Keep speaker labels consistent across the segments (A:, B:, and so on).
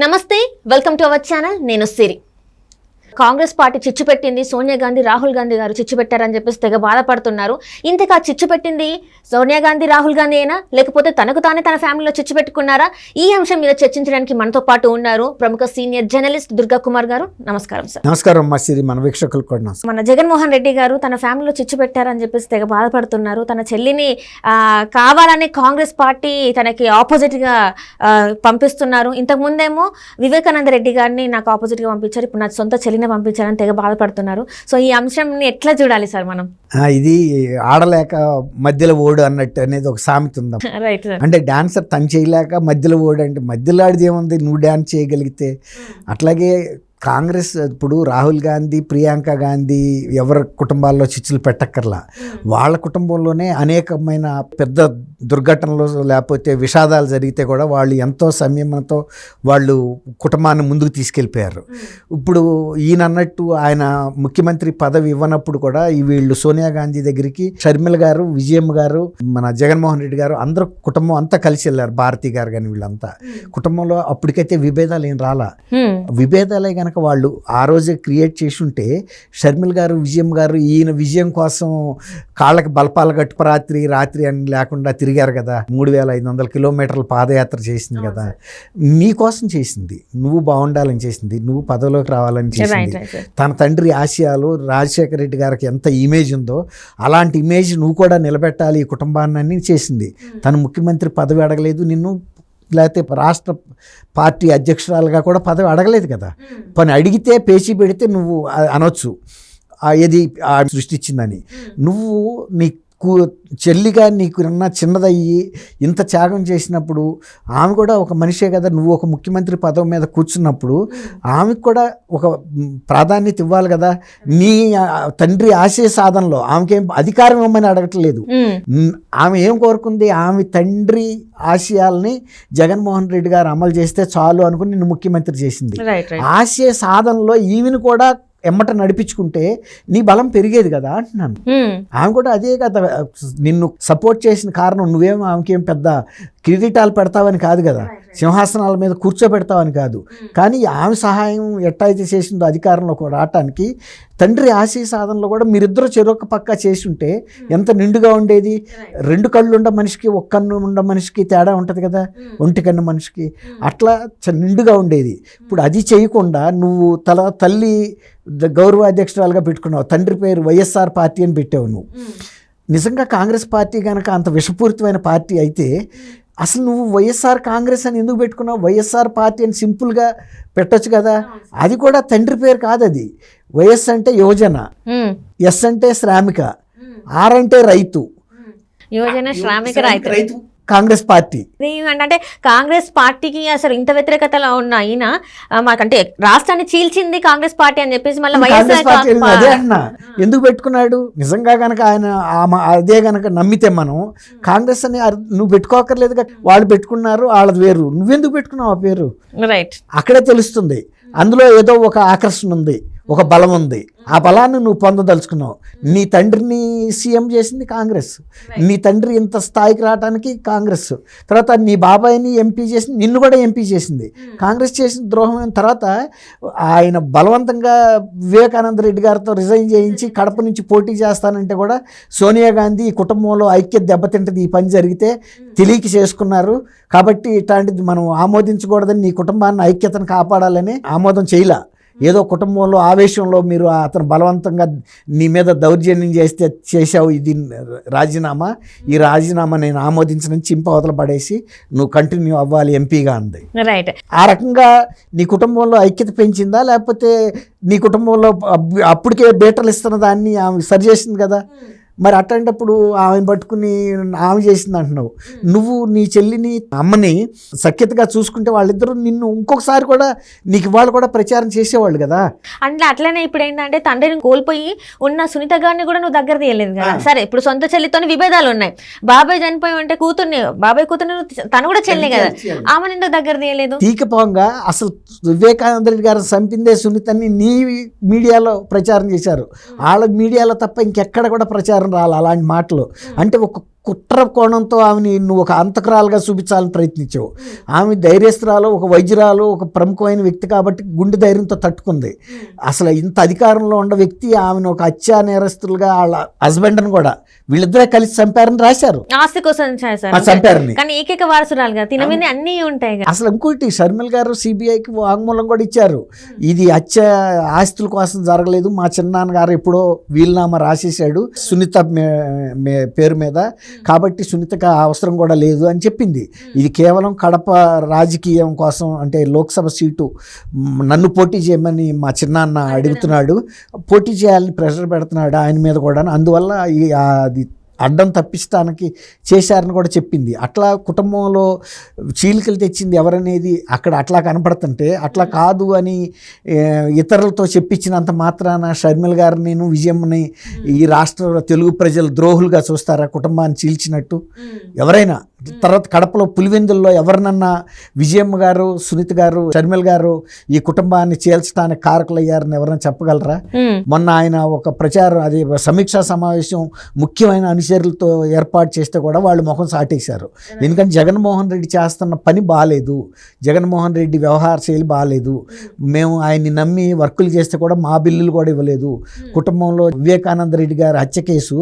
A: నమస్తే, welcome to our channel. నేను సిరి. Congress party చిచ్చు పెట్టింది, సోనియా గాంధీ రాహుల్ గాంధీ గారు చిచ్చు పెట్టారని చెప్పేసి తెగ బాధపడుతున్నారు. ఇంతగా చిచ్చు పెట్టింది సోనియా గాంధీ రాహుల్ గాంధీ అయినా లేకపోతే తనకు తానే తన ఫ్యామిలీలో చిచ్చు పెట్టుకున్నారా? ఈ అంశం మీద చర్చించడానికి మనతో పాటు ఉన్నారు ప్రముఖ సీనియర్ జర్నలిస్ట్ దుర్గా కుమార్ గారు. నమస్కారం సార్.
B: నమస్కారం అమ్మా సిరి, మన వీక్షకులు కూడా.
A: మన జగన్మోహన్ రెడ్డి గారు తన ఫ్యామిలీలో చిచ్చు పెట్టారని చెప్పేసి తెగ బాధపడుతున్నారు. తన చెల్లిని కావాలని కాంగ్రెస్ పార్టీ తనకి ఆపోజిట్ గా పంపిస్తున్నారు. ఇంతకు ముందేమో వివేకానంద రెడ్డి గారిని నాకు ఆపోజిట్ గా పంపించారు, ఇప్పుడు నా సొంత చెల్లిని పంపించారని తెగ బాధపడుతున్నారు. సో ఈ అంశంని ఎట్లా చూడాలి సార్ మనం?
B: ఇది ఆడలేక మధ్యలో ఓడు అన్నట్టు అనేది ఒక సామెత ఉందా?
A: రైట్.
B: అంటే డాన్సర్ తను చేయలేక మధ్యలో ఓడు అంటే మధ్యలో ఆడిది ఏముంది, నువ్వు డాన్స్ చేయగలిగితే. అట్లాగే కాంగ్రెస్ ఇప్పుడు రాహుల్ గాంధీ, ప్రియాంక గాంధీ ఎవరి కుటుంబాల్లో చిచ్చులు పెట్టక్కర్లా. వాళ్ళ కుటుంబంలోనే అనేకమైన పెద్ద దుర్ఘటనలు లేకపోతే విషాదాలు జరిగితే కూడా వాళ్ళు ఎంతో సంయమనంతో వాళ్ళు కుటుంబాన్ని ముందుకు తీసుకెళ్ళిపోయారు. ఇప్పుడు ఈయన అన్నట్టు ఆయన ముఖ్యమంత్రి పదవి ఇవ్వనప్పుడు కూడా వీళ్ళు సోనియా గాంధీ దగ్గరికి షర్మిల గారు, విజయమ్మ గారు, మన జగన్మోహన్ రెడ్డి గారు అందరూ కుటుంబం అంతా కలిసి వెళ్ళారు. భారతి గారు కానీ వీళ్ళంతా కుటుంబంలో అప్పటికైతే విభేదాలు ఏం రాలా. విభేదాలే కనుక వాళ్ళు ఆ రోజే క్రియేట్ చేసి ఉంటే షర్మిల్ గారు, విజయం గారు ఈయన విజయం కోసం కాళ్ళకి బలపాల గట్టుప రాత్రి అని లేకుండా తిరిగారు కదా. 3500 కిలోమీటర్ల పాదయాత్ర చేసింది కదా. నీ కోసం చేసింది, నువ్వు బాగుండాలని చేసింది, నువ్వు పదవిలోకి రావాలని చేసింది. తన తండ్రి ఆశయాలు రాజశేఖర రెడ్డి గారికి ఎంత ఇమేజ్ ఉందో అలాంటి ఇమేజ్ నువ్వు కూడా నిలబెట్టాలి ఈ కుటుంబాన్ని చేసింది. తను ముఖ్యమంత్రి పదవి అడగలేదు నిన్ను, లేకపోతే రాష్ట్ర పార్టీ అధ్యక్షురాలుగా కూడా పదవి అడగలేదు కదా. పని అడిగితే పేచీ పెడితే నువ్వు అనొచ్చు ఏది సృష్టించిందని. నువ్వు నీ చెల్లిగా నీకు చిన్నదయ్యి ఇంత త్యాగం చేసినప్పుడు ఆమె కూడా ఒక మనిషే కదా. నువ్వు ఒక ముఖ్యమంత్రి పదవి మీద కూర్చున్నప్పుడు ఆమెకు కూడా ఒక ప్రాధాన్యత ఇవ్వాలి కదా. నీ తండ్రి ఆశయ సాధనలో ఆమెకేం అధికారం ఇవ్వమని అడగట్లేదు. ఆమె ఏం కోరుకుంది, ఆమె తండ్రి ఆశయాల్ని జగన్మోహన్ రెడ్డి గారు అమలు చేస్తే చాలు అనుకుని నిన్ను ముఖ్యమంత్రి చేసింది. ఆశయ సాధనలో ఈమెను కూడా ఎమ్మట నడిపించుకుంటే నీ బలం పెరిగేది కదా అంటున్నాను. ఆమె కూడా అదే కదా నిన్ను సపోర్ట్ చేసిన కారణం. నువ్వేమో ఆమెకేం పెద్ద కిరీటాలు పెడతావని కాదు కదా, సింహాసనాల మీద కూర్చోబెడతావని కాదు. కానీ ఆమె సహాయం ఎట్టా అయితే చేసిందో అధికారంలోకి రావటానికి, తండ్రి ఆశయ సాధనలో కూడా మీరిద్దరూ చెరొక పక్క చేసి ఉంటే ఎంత నిండుగా ఉండేది. 2 కళ్ళు ఉండ మనిషికి, 1 కన్ను ఉండ మనిషికి తేడా ఉంటుంది కదా, 1 కన్ను మనిషికి. అట్లా నిండుగా ఉండేది. ఇప్పుడు అది చేయకుండా నువ్వు తల్లి గౌరవ అధ్యక్షురాలుగా పెట్టుకున్నావు, తండ్రి పేరు వైఎస్ఆర్ పార్టీ అని పెట్టావు. నువ్వు నిజంగా కాంగ్రెస్ పార్టీ కనుక అంత విషపూరితమైన పార్టీ అయితే అసలు నువ్వు వైఎస్ఆర్ కాంగ్రెస్ అని ఎందుకు పెట్టుకున్నావు? వైఎస్ఆర్ పార్టీ అని సింపుల్గా పెట్టొచ్చు కదా. అది కూడా తండ్రి పేరు కాదు. అది వైఎస్ అంటే యువజన, ఎస్ అంటే శ్రామిక, ఆర్ అంటే రైతు.
A: యువజన, శ్రామిక, రైతు
B: కాంగ్రెస్ పార్టీ.
A: అంటే కాంగ్రెస్ పార్టీకి అసలు ఇంత వ్యతిరేకతలో ఉన్న ఆయన మాకంటే రాష్ట్రాన్ని చీల్చింది కాంగ్రెస్ పార్టీ అని చెప్పేసి మళ్ళీ
B: అదే అన్నా ఎందుకు పెట్టుకున్నాడు? నిజంగా గనక ఆయన అదే గనక నమ్మితే మనం కాంగ్రెస్ అని నువ్వు పెట్టుకోకర్లేదు. వాళ్ళు పెట్టుకున్నారు, వాళ్ళది వేరు. నువ్వెందుకు పెట్టుకున్నావు ఆ పేరు?
A: రైట్.
B: అక్కడే తెలుస్తుంది. అందులో ఏదో ఒక ఆకర్షణ ఉంది, ఒక బలం ఉంది. ఆ బలాన్ని నువ్వు పొందదలుచుకున్నావు. నీ తండ్రిని సీఎం చేసింది కాంగ్రెస్, నీ తండ్రి ఇంత స్థాయికి రావడానికి కాంగ్రెస్. తర్వాత నీ బాబాయిని ఎంపీ చేసింది, నిన్ను కూడా ఎంపీ చేసింది కాంగ్రెస్. చేసిన ద్రోహం అయిన తర్వాత ఆయన బలవంతంగా వివేకానంద రెడ్డి గారితో రిజైన్ చేయించి కడప నుంచి పోటీ చేస్తానంటే కూడా సోనియా గాంధీ ఈ కుటుంబంలో ఐక్యత దెబ్బతింటది, ఈ పని జరిగితే తెలియక చేసుకున్నారు. కాబట్టి ఇట్లాంటిది మనం ఆమోదించకూడదని, నీ కుటుంబాన్ని ఐక్యతను కాపాడాలని ఆమోదం చేయలే. ఏదో కుటుంబంలో ఆవేశంలో మీరు అతను బలవంతంగా నీ మీద దౌర్జన్యం చేసావు, ఇది రాజీనామా, ఈ రాజీనామా నేను ఆమోదించని చింప అవతల పడేసి నువ్వు కంటిన్యూ అవ్వాలి ఎంపీగా అంది.
A: రైట్.
B: ఆ రకంగా నీ కుటుంబంలో ఐక్యత పెంచిందా, లేకపోతే నీ కుటుంబంలో అప్పటికే బేటలు ఇస్తున్న దాన్ని ఆమె సరి చేసింది కదా. మరి అట్లాంటప్పుడు ఆమెను పట్టుకుని ఆమె చేసింది అంటున్నావు. నువ్వు నీ చెల్లిని, అమ్మని సఖ్యతగా చూసుకుంటే వాళ్ళిద్దరూ నిన్ను ఇంకొకసారి కూడా నీకు వాళ్ళు కూడా ప్రచారం చేసేవాళ్ళు కదా.
A: అంటే అట్లనే ఇప్పుడు ఏంటంటే తండ్రిని కోల్పోయి ఉన్న సునీత గారిని కూడా నువ్వు దగ్గర తీయలేదు కదా. సరే, ఇప్పుడు సొంత చెల్లితో విభేదాలు ఉన్నాయి. బాబాయ్ చనిపోయి ఉంటే బాబాయ్ కూతుర్ని తను కూడా చెల్లి కదా, ఆమెను ఎందుకు దగ్గర తీయలేదు?
B: తీకపోగా అసలు వివేకానంద రెడ్డి గారు చంపిందే సునీతని నీ మీడియాలో ప్రచారం చేశారు. వాళ్ళ మీడియాలో తప్ప ఇంకెక్కడ కూడా ప్రచారం రాలి అలాంటి మాటలు. అంటే ఒక కుట్ర కోణంతో ఆమెని నువ్వు ఒక అంతకురాలుగా చూపించాలని ప్రయత్నించావు. ఆమె ధైర్యస్తురాలు, ఒక వైద్యురాలు, ఒక ప్రముఖమైన వ్యక్తి కాబట్టి గుండె ధైర్యంతో తట్టుకుంది. అసలు ఇంత అధికారంలో ఉన్న వ్యక్తి ఆమెను ఒక హత్యా నేరస్తులుగా వాళ్ళ హస్బెండ్ని కూడా వీళ్ళిద్దరే కలిసి చంపారని రాశారు.
A: ఆస్తి కోసం చేశారు.
B: చంపారని.
A: కానీ ఏకైక వారసురాలుగా తిన మీద అన్నీ ఉంటాయి.
B: అసలు ఇంకోటి షర్మిల గారు సిబిఐకి వాంగ్మూలం కూడా ఇచ్చారు. ఇది హత్య ఆస్తుల కోసం జరగలేదు, మా చిన్నాన్నగారు ఎప్పుడో వీలునామా రాసేసాడు సునీత పేరు మీద, కాబట్టి సునీతకు అవసరం కూడా లేదు అని చెప్పింది. ఇది కేవలం కడప రాజకీయం కోసం, అంటే లోక్సభ సీటు నన్ను పోటీ చేయమని మా చిన్నాన్న అడుగుతున్నాడు, పోటీ చేయాలని ప్రెషర్ పెడుతున్నాడు ఆయన మీద కూడా, అందువల్ల అది అడ్డం తప్పించడానికి చేశారని కూడా చెప్పింది. అట్లా కుటుంబంలో చీలికలు తెచ్చింది ఎవరనేది అక్కడ అట్లా కనపడుతుంటే, అట్లా కాదు అని ఇతరులతో చెప్పించినంత మాత్రాన షర్మిల గారిని విజయమ్మని ఈ రాష్ట్రంలో తెలుగు ప్రజలు ద్రోహులుగా చూస్తారా కుటుంబాన్ని చీల్చినట్టు? ఎవరైనా తర్వాత కడపలో పులివెందుల్లో ఎవరినన్నా విజయమ్మ గారు, సునీత గారు, షర్మిల గారు ఈ కుటుంబాన్ని చీల్చడానికి కారకులయ్యారని ఎవరైనా చెప్పగలరా? మొన్న ఆయన ఒక ప్రచారం, అది సమీక్షా సమావేశం ముఖ్యమైన అనుచరులతో ఏర్పాటు చేస్తే కూడా వాళ్ళు ముఖం సాటేశారు. ఎందుకంటే జగన్మోహన్ రెడ్డి చేస్తున్న పని బాగాలేదు, జగన్మోహన్ రెడ్డి వ్యవహార శైలి బాగాలేదు, మేము ఆయన్ని నమ్మి వర్కులు చేస్తే కూడా మా బిల్లులు కూడా ఇవ్వలేదు, కుటుంబంలో వివేకానంద రెడ్డి గారి హత్య కేసు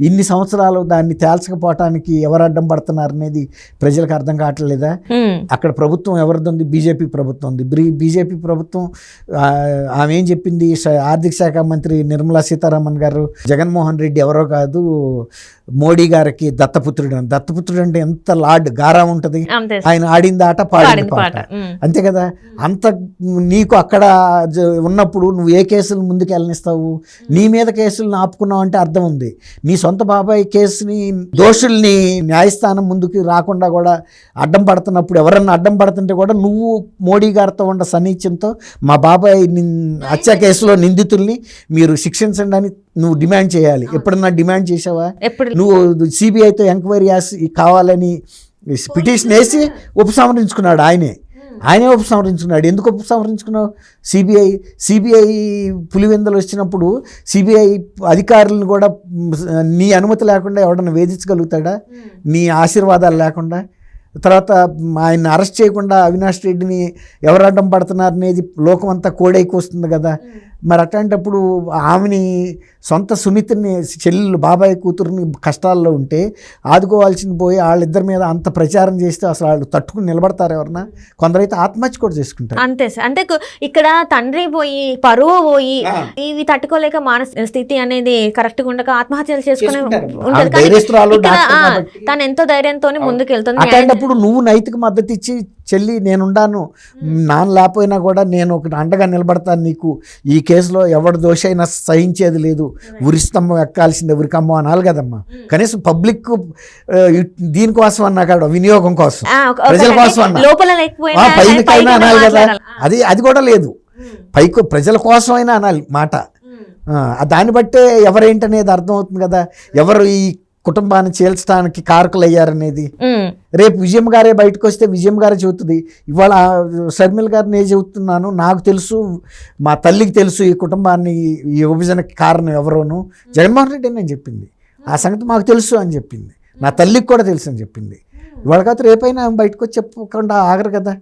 B: ఇన్ని సంవత్సరాలు దాన్ని తేల్చకపోవటానికి ఎవరు అడ్డం పడుతున్నారు అనేది ప్రజలకు అర్థం కావట్లేదా? అక్కడ ప్రభుత్వం ఎవరిది ఉంది? బీజేపీ ప్రభుత్వం ఉంది. బీజేపీ ప్రభుత్వం ఆమె ఏం చెప్పింది? ఆర్థిక శాఖ మంత్రి నిర్మలా సీతారామన్ గారు జగన్మోహన్ రెడ్డి ఎవరో కాదు, మోడీ గారికి దత్తపుత్రుడు అని. దత్తపుత్రుడు అంటే ఎంత లార్డ్ గారా ఉంటుంది, ఆయన ఆడింది ఆట పాడింది పాట, అంతే కదా. అంత నీకు అక్కడ ఉన్నప్పుడు నువ్వు ఏ కేసులు ముందుకు వెళ్ళనిస్తావు? నీ మీద కేసులను ఆపుకున్నావు అంటే అర్థం ఉంది. నీ సొంత బాబాయ్ కేసుని దోషుల్ని న్యాయస్థానం ముందుకు రాకుండా కూడా అడ్డం పడుతున్నప్పుడు, ఎవరన్నా అడ్డం పడుతుంటే కూడా నువ్వు మోడీ గారితో ఉన్న సన్నిహిత్యంతో మా బాబాయ్ హత్య కేసులో నిందితుల్ని మీరు శిక్షించండి అని నువ్వు డిమాండ్ చేయాలి. ఎప్పుడన్నా డిమాండ్ చేసావా? నువ్వు సిబిఐతో ఎంక్వైరీ కావాలని పిటిషన్ వేసి ఉపసంహరించుకున్నాడు. ఆయనే ఉపసంహరించుకున్నాడు. ఎందుకు ఉపసంహరించుకున్నావు? సిబిఐ పులివెందులు వచ్చినప్పుడు సిబిఐ అధికారులను కూడా నీ అనుమతి లేకుండా ఎవడన్నా వేధించగలుగుతాడా? నీ ఆశీర్వాదాలు లేకుండా? తర్వాత ఆయన అరెస్ట్ చేయకుండా అవినాష్ రెడ్డిని ఎవరు అడ్డం పడుతున్నారనేది లోకం అంతా కోడైకి వస్తుంది కదా. మరి అట్లాంటప్పుడు ఆమెని సొంత సునీతని చెల్లెలు బాబాయ్ కూతురుని కష్టాల్లో ఉంటే ఆదుకోవాల్సింది పోయి వాళ్ళిద్దరి మీద అంత ప్రచారం చేస్తే అసలు వాళ్ళు తట్టుకుని నిలబడతారు ఎవరన్నా? కొందరైతే ఆత్మహత్య కూడా చేసుకుంటారు.
A: అంతే సార్. అంటే ఇక్కడ తండ్రి పోయి, పరువు పోయి, ఇవి తట్టుకోలేక మానసిక స్థితి అనేది కరెక్ట్గా ఉండక ఆత్మహత్యలు చేసుకునే ఉంటుంది. తను ఎంతో ధైర్యంతో ముందుకెళ్తుంది.
B: అట్లాంటప్పుడు నువ్వు నైతిక మద్దతు ఇచ్చి చెల్లి నేనుండాను, నాన్న లేకపోయినా కూడా నేను ఒక అండగా నిలబడతాను నీకు, ఈ కేసులో ఎవడు దోషైనా సహించేది లేదు, ఉరిస్తంభం ఎక్కాల్సిందే ఉరికమ్మో అనాలి కదమ్మా. కనీసం పబ్లిక్ దీనికోసం అన్నా కాదు, వినియోగం కోసం, ప్రజల కోసం అన్నా, పైన అనాలి కదా. అది కూడా లేదు. పైకి ప్రజల కోసం అయినా అనాలి మాట. దాన్ని బట్టే ఎవరేంటనేది అర్థమవుతుంది కదా, ఎవరు ఈ కుటుంబాన్ని చేల్చడానికి కారకులు అయ్యారనేది. రేపు విజయమ్మ గారే బయటకు వస్తే విజయమ్మ గారే చెబుతుంది. ఇవాళ షర్మిల గారిని నేను చెబుతున్నాను, నాకు తెలుసు, మా తల్లికి తెలుసు ఈ కుటుంబాన్ని, ఈ విభజనకి కారణం ఎవరోను జగన్మోహన్ రెడ్డి అని నేను చెప్పింది. ఆ సంగతి మాకు తెలుసు అని చెప్పింది. నా తల్లికి కూడా తెలుసు అని చెప్పింది. ఇవాళ కాదు రేపైనా బయటకు వచ్చి చెప్పకుండా ఆగరు కదా.